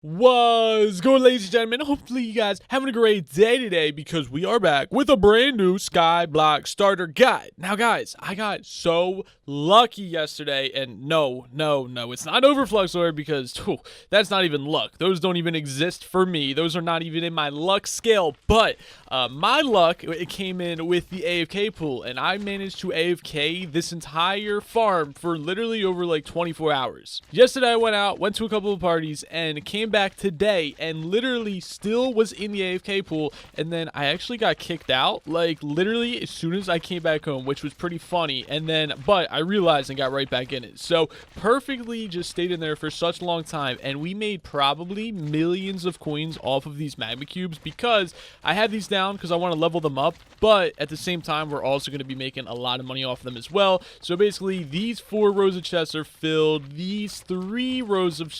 What's good, ladies and gentlemen? Hopefully you guys having a great day today because we are back with a brand new Skyblock starter guide. Now guys, I got so lucky yesterday, and no, it's not Overfluxor because that's not even luck. Those don't even exist for me. Those are not even in my luck scale, but my luck, it came in with the AFK pool, and I managed to AFK this entire farm for literally over like 24 hours. Yesterday I went to a couple of parties, and came back today and literally still was in the AFK pool, and then I actually got kicked out like literally as soon as I came back home, which was pretty funny. And then but I realized and got right back in it, so perfectly just stayed in there for such a long time, and we made probably millions of coins off of these magma cubes because I had these down because I want to level them up, but at the same time we're also going to be making a lot of money off of them as well. So basically these 4 rows of chests are filled, these 3 rows of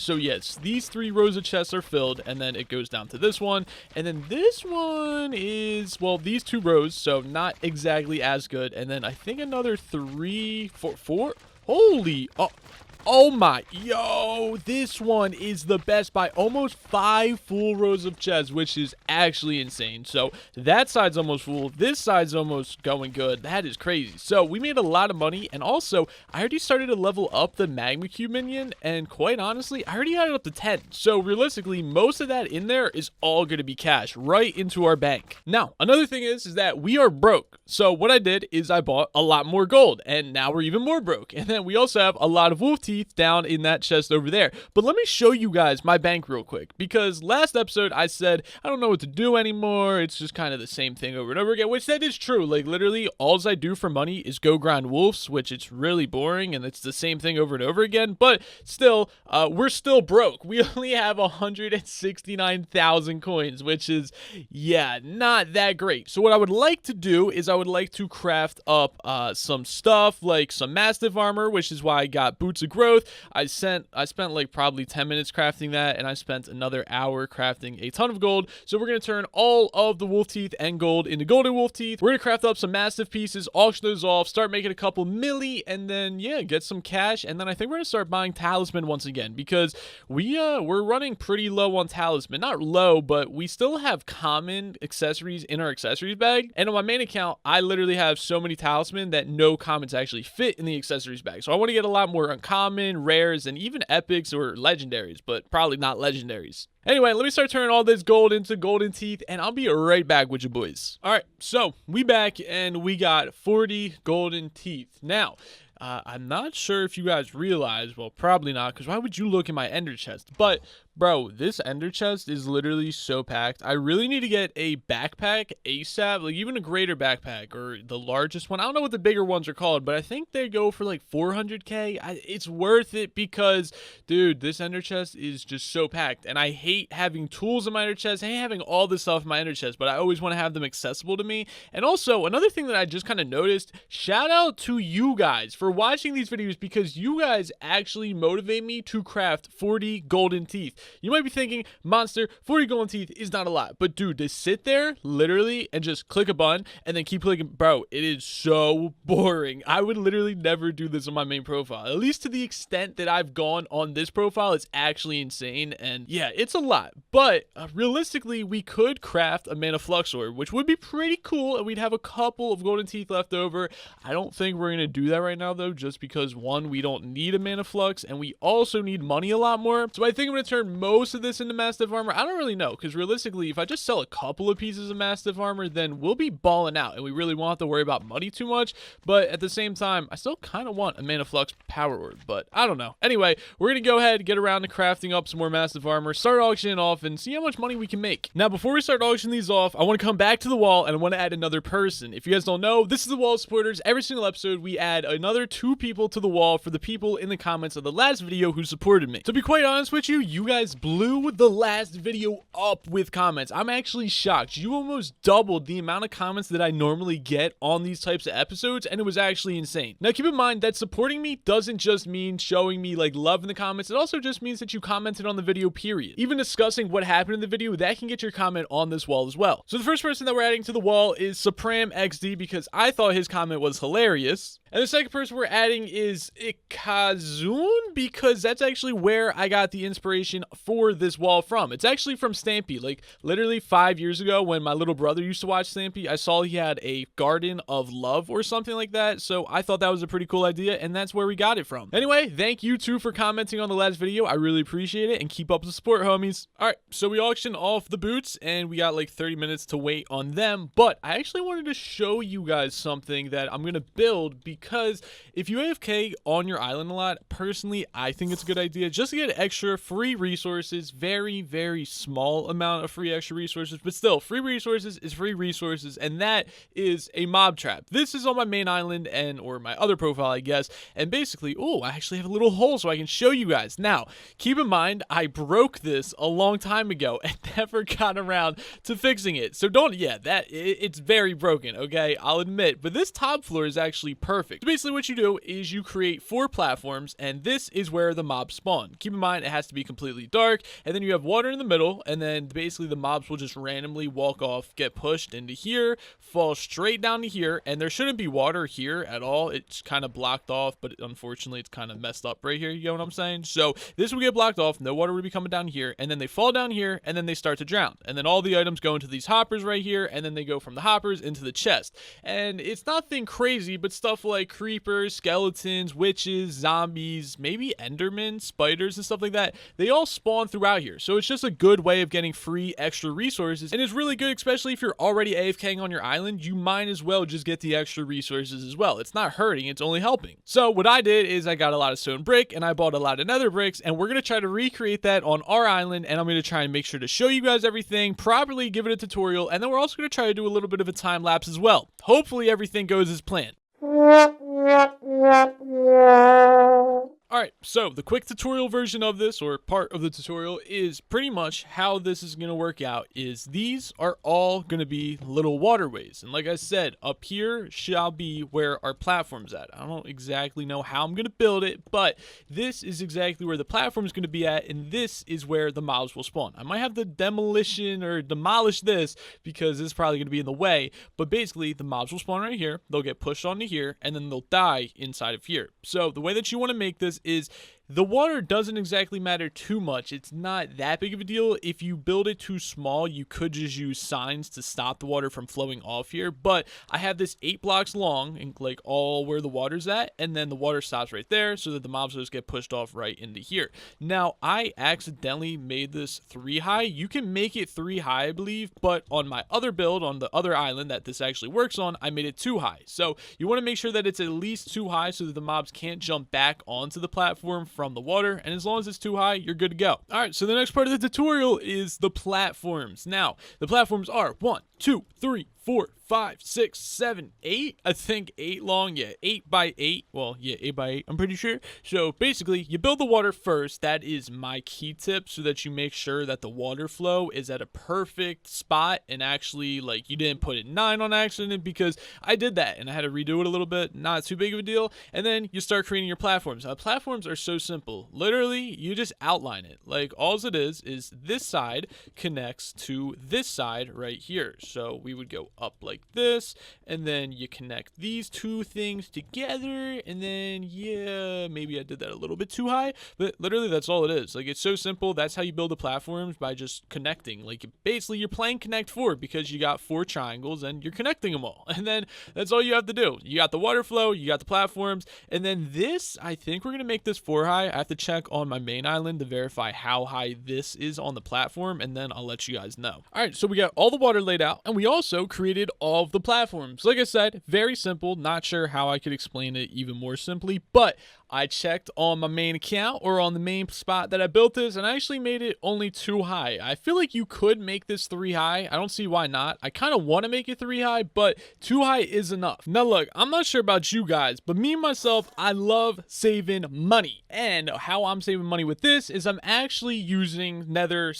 these 3 rows of chests are filled, and then it goes down to this one, and then this one is, well, these 2 rows, so not exactly as good, and then I think another 3 4 holy oh my, yo, this one is the best by almost 5 full rows of chests, which is actually insane. So that side's almost full, this side's almost going good. That is crazy. So we made a lot of money, and also I already started to level up the magma cube minion, and quite honestly I already had it up to 10. So realistically most of that in there is all going to be cash right into our bank. Now another thing is that we are broke, so what I did is I bought a lot more gold, and now we're even more broke. And then we also have a lot of wolf teeth down in that chest over there. But let me show you guys my bank real quick, because last episode I said I don't know what to do anymore, it's just kind of the same thing over and over again, which that is true. Like literally all I do for money is go grind wolves, which it's really boring and it's the same thing over and over again. But still, we're still broke. We only have 169,000 coins, which is, yeah, not that great. So what I would like to do is I would like to craft up some stuff like some mastiff armor, which is why I got boots of growth. I spent like probably 10 minutes crafting that, and I spent another hour crafting a ton of gold. So we're going to turn all of the wolf teeth and gold into golden wolf teeth. We're going to craft up some massive pieces, auction those off, start making a couple milli, and then yeah, get some cash. And then I think we're going to start buying talisman once again, because we're running pretty low on talisman. Not low, but we still have common accessories in our accessories bag, and on my main account I literally have so many talisman that no commons actually fit in the accessories bag. So I want to get a lot more uncommon, rares, and even epics or legendaries, but probably not legendaries. Anyway, let me start turning all this gold into golden teeth, and I'll be right back with you boys. All right, so we back, and we got 40 golden teeth. Now, I'm not sure if you guys realize, well, probably not, because why would you look in my ender chest? But bro, this ender chest is literally so packed. I really need to get a backpack ASAP, like even a greater backpack or the largest one. I don't know what the bigger ones are called, but I think they go for like 400k. It's worth it because, dude, this ender chest is just so packed, and I hate having tools in my ender chest. I hate having all this stuff in my ender chest, but I always want to have them accessible to me. And also, another thing that I just kind of noticed, shout out to you guys for watching these videos, because you guys actually motivate me to craft 40 golden teeth. You might be thinking, Monster, 40 golden teeth is not a lot, but dude, to sit there literally and just click a button and then keep clicking, bro, it is so boring. I would literally never do this on my main profile, at least to the extent that I've gone on this profile. It's actually insane, and yeah, it's a lot. But realistically, we could craft a mana fluxor, which would be pretty cool, and we'd have a couple of golden teeth left over. I don't think we're gonna do that right now though, just because one, we don't need a mana flux, and we also need money a lot more. So I think I'm gonna turn most of this into mastiff armor. I don't really know, because realistically, if I just sell a couple of pieces of mastiff armor, then we'll be balling out, and we really won't have to worry about money too much. But at the same time, I still kind of want a mana flux power orb, but I don't know. Anyway, we're gonna go ahead and get around to crafting up some more mastiff armor, start auctioning off, and see how much money we can make. Now, before we start auctioning these off, I want to come back to the wall, and I want to add another person. If you guys don't know, this is the wall of supporters. Every single episode, we add another 2 people to the wall for the people in the comments of the last video who supported me. To be quite honest with you, you guys blew the last video up with comments. I'm actually shocked. You almost doubled the amount of comments that I normally get on these types of episodes, and it was actually insane. Now, keep in mind that supporting me doesn't just mean showing me like love in the comments. It also just means that you commented on the video, period. Even discussing what happened in the video, that can get your comment on this wall as well. So the first person that we're adding to the wall is Supreme XD, because I thought his comment was hilarious. And the second person we're adding is Ikazun, because that's actually where I got the inspiration for this wall from? It's actually from Stampy. Like literally 5 years ago when my little brother used to watch Stampy, I saw he had a garden of love or something like that. So I thought that was a pretty cool idea, and that's where we got it from. Anyway, thank you too for commenting on the last video. I really appreciate it, and keep up the support, homies. All right, so we auctioned off the boots and we got like 30 minutes to wait on them, but I actually wanted to show you guys something that I'm gonna build, because if you AFK on your island a lot, personally I think it's a good idea just to get extra free resources. Very small amount of free extra resources, but still, free resources is free resources, and that is a mob trap. This is on my main island or my other profile, I guess, and basically, oh, I actually have a little hole so I can show you guys. Now keep in mind, I broke this a long time ago and never got around to fixing it, so it's very broken, okay, I'll admit, but this top floor is actually perfect. So basically what you do is you create 4 platforms, and this is where the mobs spawn. Keep in mind, it has to be completely dark, and then you have water in the middle, and then basically the mobs will just randomly walk off, get pushed into here, fall straight down to here, and there shouldn't be water here at all. It's kind of blocked off, but unfortunately it's kind of messed up right here, you know what I'm saying? So this will get blocked off, no water will be coming down here, and then they fall down here, and then they start to drown, and then all the items go into these hoppers right here, and then they go from the hoppers into the chest. And it's nothing crazy, but stuff like creepers, skeletons, witches, zombies, maybe endermen, spiders, and stuff like that, they all spawn throughout here. So it's just a good way of getting free extra resources, and it's really good, especially if you're already AFKing on your island. You might as well just get the extra resources as well. It's not hurting, it's only helping. So what I did is I got a lot of stone brick, and I bought a lot of nether bricks, and we're gonna try to recreate that on our island, and I'm gonna try and make sure to show you guys everything properly, give it a tutorial, and then we're also gonna try to do a little bit of a time lapse as well. Hopefully everything goes as planned. Alright, so the quick tutorial version of this, or part of the tutorial, is pretty much how this is going to work out. Is these are all going to be little waterways, and like I said, up here shall be where our platform's at. I don't exactly know how I'm going to build it, but this is exactly where the platform is going to be at, and this is where the mobs will spawn. I might have to demolish this because this is probably going to be in the way, but basically the mobs will spawn right here, they'll get pushed onto here, and then they'll die inside of here. So the way that you want to make this is the water doesn't exactly matter too much. It's not that big of a deal. If you build it too small, you could just use signs to stop the water from flowing off here. But I have this 8 blocks long, and like all where the water's at, and then the water stops right there so that the mobs just get pushed off right into here. Now, I accidentally made this 3 high. You can make it 3 high, I believe, but on my other build, on the other island that this actually works on, I made it 2 high. So you want to make sure that it's at least 2 high so that the mobs can't jump back onto the platform from the water, and as long as it's 2 high, you're good to go. All right, so the next part of the tutorial is the platforms. Now, the platforms are 1, 2, 3, 4, 5, 6, 7, 8. I think 8 long. Yeah, 8 by 8. Well, yeah, 8 by 8, I'm pretty sure. So basically, you build the water first. That is my key tip, so that you make sure that the water flow is at a perfect spot, and actually, like, you didn't put it 9 on accident, because I did that and I had to redo it a little bit. Not too big of a deal. And then you start creating your platforms. Now, platforms are so simple. Literally, you just outline it. Like, all it is this side connects to this side right here. So we would go up like this, and then you connect these 2 things together, and then, yeah, maybe I did that a little bit too high, but literally that's all it is. Like, it's so simple. That's how you build the platforms, by just connecting. Like, basically you're playing Connect 4, because you got 4 triangles and you're connecting them all, and then that's all you have to do. You got the water flow, you got the platforms, and then this, I think we're gonna make this 4 high. I have to check on my main island to verify how high this is on the platform, and then I'll let you guys know. All right, so we got all the water laid out, and we also created all of the platforms. Like I said, very simple. Not sure how I could explain it even more simply, but I checked on my main account, or on the main spot that I built this, and I actually made it only 2 high. I feel like you could make this 3 high. I don't see why not. I kind of want to make it 3 high, but 2 high is enough. Now look, I'm not sure about you guys, but me myself, I love saving money. And how I'm saving money with this is I'm actually using nether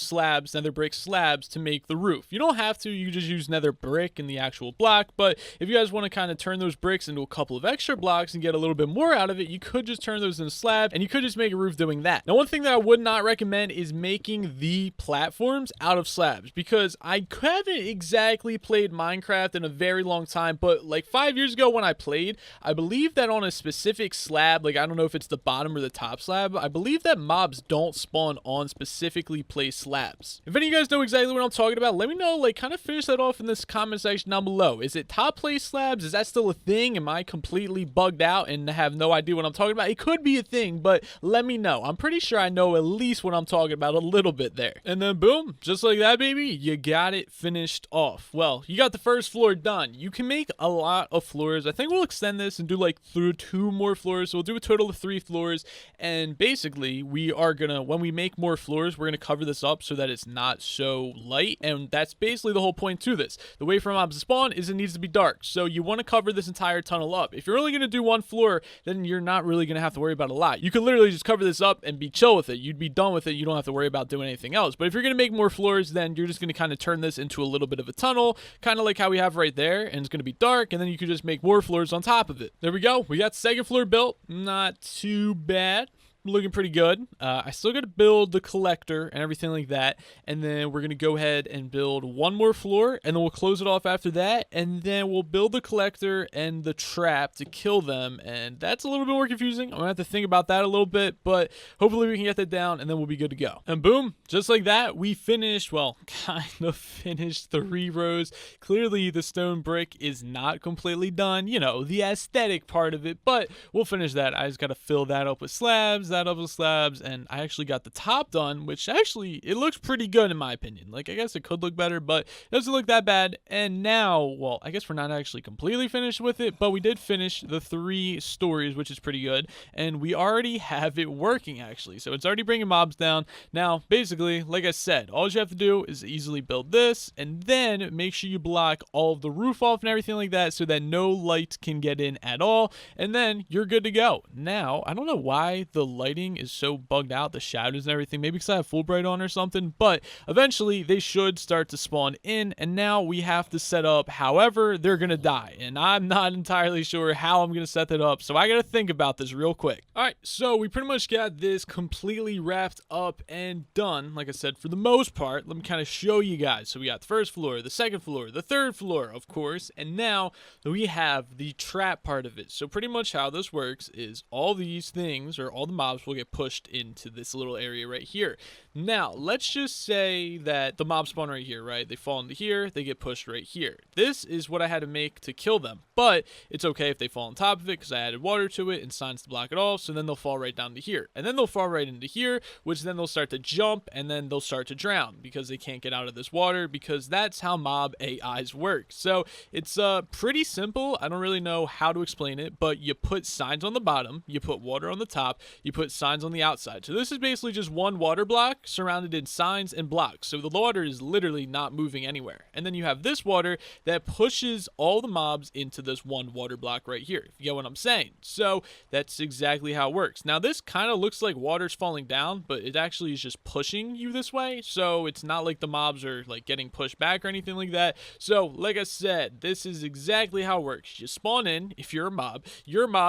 brick slabs to make the roof. You don't have to, you just use nether brick in the actual block, but if you guys want to kind of turn those bricks into a couple of extra blocks and get a little bit more out of it, you could just just turn those into slab, and you could just make a roof doing that. Now, one thing that I would not recommend is making the platforms out of slabs, because I haven't exactly played Minecraft in a very long time, but like 5 years ago when I played, I believe that on a specific slab, like I don't know if it's the bottom or the top slab, I believe that mobs don't spawn on specifically placed slabs. If any of you guys know exactly what I'm talking about, let me know, like kind of finish that off in this comment section down below. Is it top placed slabs? Is that still a thing? Am I completely bugged out and have no idea what I'm talking about? It could be a thing, but let me know. I'm pretty sure I know at least what I'm talking about a little bit there. And then boom, just like that, baby, you got it finished off. Well, you got the first floor done. You can make a lot of floors. I think we'll extend this and do like through 2 more floors. So we'll do a total of 3 floors. And basically we are gonna, when we make more floors, we're gonna cover this up so that it's not so light. And that's basically the whole point to this. The way for mobs to spawn is it needs to be dark. So you want to cover this entire tunnel up. If you're only gonna do 1 floor, then you're not really gonna have to worry about a lot. You could literally just cover this up and be chill with it. You'd be done with it. You don't have to worry about doing anything else. But if you're gonna make more floors, then you're just gonna kind of turn this into a little bit of a tunnel, kind of like how we have right there, and it's gonna be dark, and then you could just make more floors on top of it. There we go. We got second floor built. Not too bad. Looking pretty good. I still got to build the collector and everything like that, and then we're gonna go ahead and build 1 more floor, and then we'll close it off after that, and then we'll build the collector and the trap to kill them, and that's a little bit more confusing. I'm gonna have to think about that a little bit, but hopefully we can get that down, and then we'll be good to go. And boom, just like that, we finished, well, kind of finished 3 rows. Clearly the stone brick is not completely done, you know, the aesthetic part of it, but we'll finish that. I just got to fill that up with slabs, that up with slabs, and I actually got the top done, which actually it looks pretty good in my opinion. Like, I guess it could look better, but it doesn't look that bad. And now, well, I guess we're not actually completely finished with it, but we did finish the 3 stories, which is pretty good, and we already have it working actually, so it's already bringing mobs down. Now basically, like I said, all you have to do is easily build this, and then make sure you block all of the roof off and everything like that so that no light can get in at all, and then you're good to go. Now, I don't know why the lighting is so bugged out, the shadows and everything, maybe because I have full bright on or something, but eventually they should start to spawn in, and now we have to set up however they're gonna die, and I'm not entirely sure how I'm gonna set that up, so I gotta think about this real quick. All right, so we pretty much got this completely wrapped up and done, like I said, for the most part. Let me kind of show you guys. So we got the first floor, the second floor, the third floor, of course, and now we have the trap part of it. So pretty much how this works is all these things, or all the mobs, will get pushed into this little area right here. Now, let's just say that the mobs spawn right here, right? They fall into here, they get pushed right here. This is what I had to make to kill them, but it's okay if they fall on top of it because I added water to it and signs to block it off, so then they'll fall right down to here. And then they'll fall right into here, which then they'll start to jump, and then they'll start to drown because they can't get out of this water, because that's how mob AIs work. So it's pretty simple. I don't really know how to explain it, but you put signs on the bottom, you put water on the top, you put signs on the outside. So this is basically just one water block surrounded in signs and blocks. So the water is literally not moving anywhere. And then you have this water that pushes all the mobs into this one water block right here, if you get what I'm saying. So that's exactly how it works. Now this kind of looks like water's falling down, but it actually is just pushing you this way. So it's not like the mobs are like getting pushed back or anything like that. So like I said, this is exactly how it works. You spawn in, if you're a mob,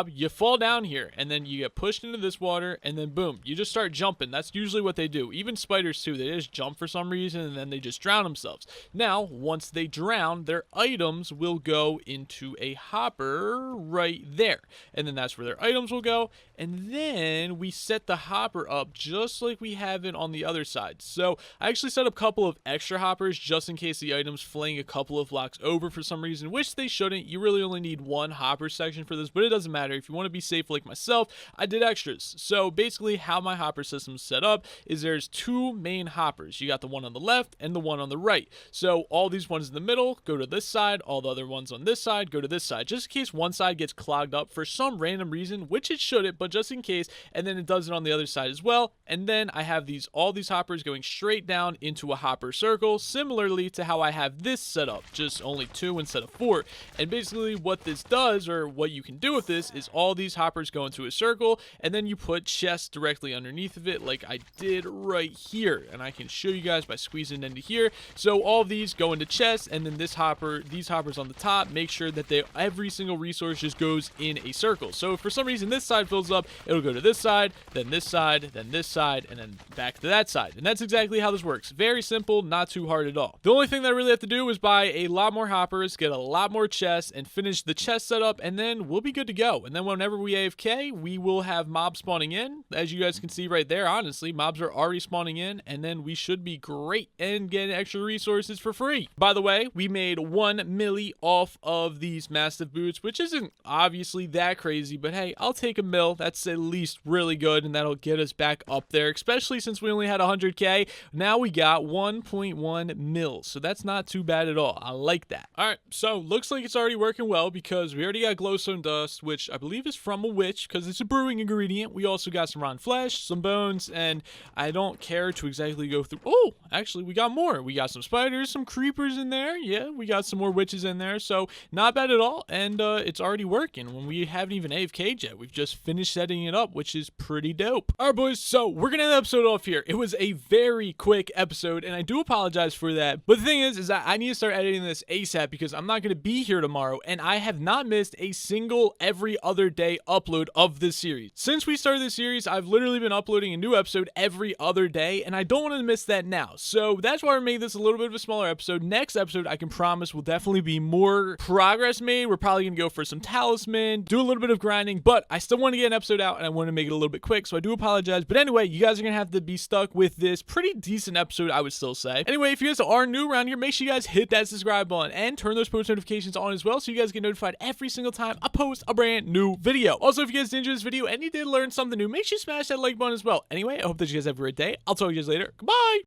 you fall down here, and then you get pushed into this water, and then boom, you just start jumping. That's usually what they do. Even spiders too, they just jump for some reason, and then they just drown themselves. Now, once they drown, their items will go into a hopper right there, and then that's where their items will go. And then we set the hopper up just like we have it on the other side. So I actually set up a couple of extra hoppers just in case the items fling a couple of blocks over for some reason, which they shouldn't. You really only need one hopper section for this, but it doesn't matter. If you want to be safe like myself, I did extras. So basically how my hopper system is set up is there's 2 main hoppers. You got the one on the left and the one on the right. So all these ones in the middle go to this side, all the other ones on this side go to this side, just in case one side gets clogged up for some random reason, which it shouldn't, but just in case. And then it does it on the other side as well. And then I have all these hoppers going straight down into a hopper circle, similarly to how I have this set up, just only 2 instead of 4. And basically what this does, or what you can do with this, is all these hoppers go into a circle, and then you put put chests directly underneath of it like I did right here. And I can show you guys by squeezing into here. So all of these go into chests, and then these hoppers on the top, make sure that every single resource just goes in a circle. So if for some reason this side fills up, it'll go to this side, then this side, then this side, and then back to that side. And that's exactly how this works. Very simple, not too hard at all. The only thing that I really have to do is buy a lot more hoppers, get a lot more chests, and finish the chest setup, and then we'll be good to go. And then whenever we AFK, we will have mobs spawning in. As you guys can see right there, honestly, mobs are already spawning in, and then we should be great and get extra resources for free. By the way, we made 1 milli off of these mastiff boots, which isn't obviously that crazy, but hey, I'll take a mil. That's at least really good, and that'll get us back up there, especially since we only had 100k. Now we got 1.1 mil, so that's not too bad at all. I like that. All right, so looks like it's already working well because we already got glowstone dust, which I believe is from a witch because it's a brewing ingredient. We also got some rotten flesh, some bones, and I don't care to exactly go through. Oh, actually, we got more. We got some spiders, some creepers in there. Yeah, we got some more witches in there, so not bad at all, and it's already working when we haven't even AFK'd yet. We've just finished setting it up, which is pretty dope. All right, boys, so we're gonna end the episode off here. It was a very quick episode, and I do apologize for that, but the thing is that I need to start editing this ASAP because I'm not gonna be here tomorrow, and I have not missed a single every other day upload of this series. Since we started this series, I've literally been uploading a new episode every other day, and I don't want to miss that now. So that's why I made this a little bit of a smaller episode. Next episode, I can promise, will definitely be more progress made. We're probably gonna go for some talisman, do a little bit of grinding, but I still want to get an episode out, and I want to make it a little bit quick, so I do apologize. But anyway, you guys are gonna have to be stuck with this pretty decent episode, I would still say. Anyway, if you guys are new around here, make sure you guys hit that subscribe button and turn those post notifications on as well, so you guys get notified every single time I post a brand new video. Also, if you guys did enjoy this video and you did learn something new, make sure you smash that like button as well. Anyway, I hope that you guys have a great day. I'll talk to you guys later. Goodbye.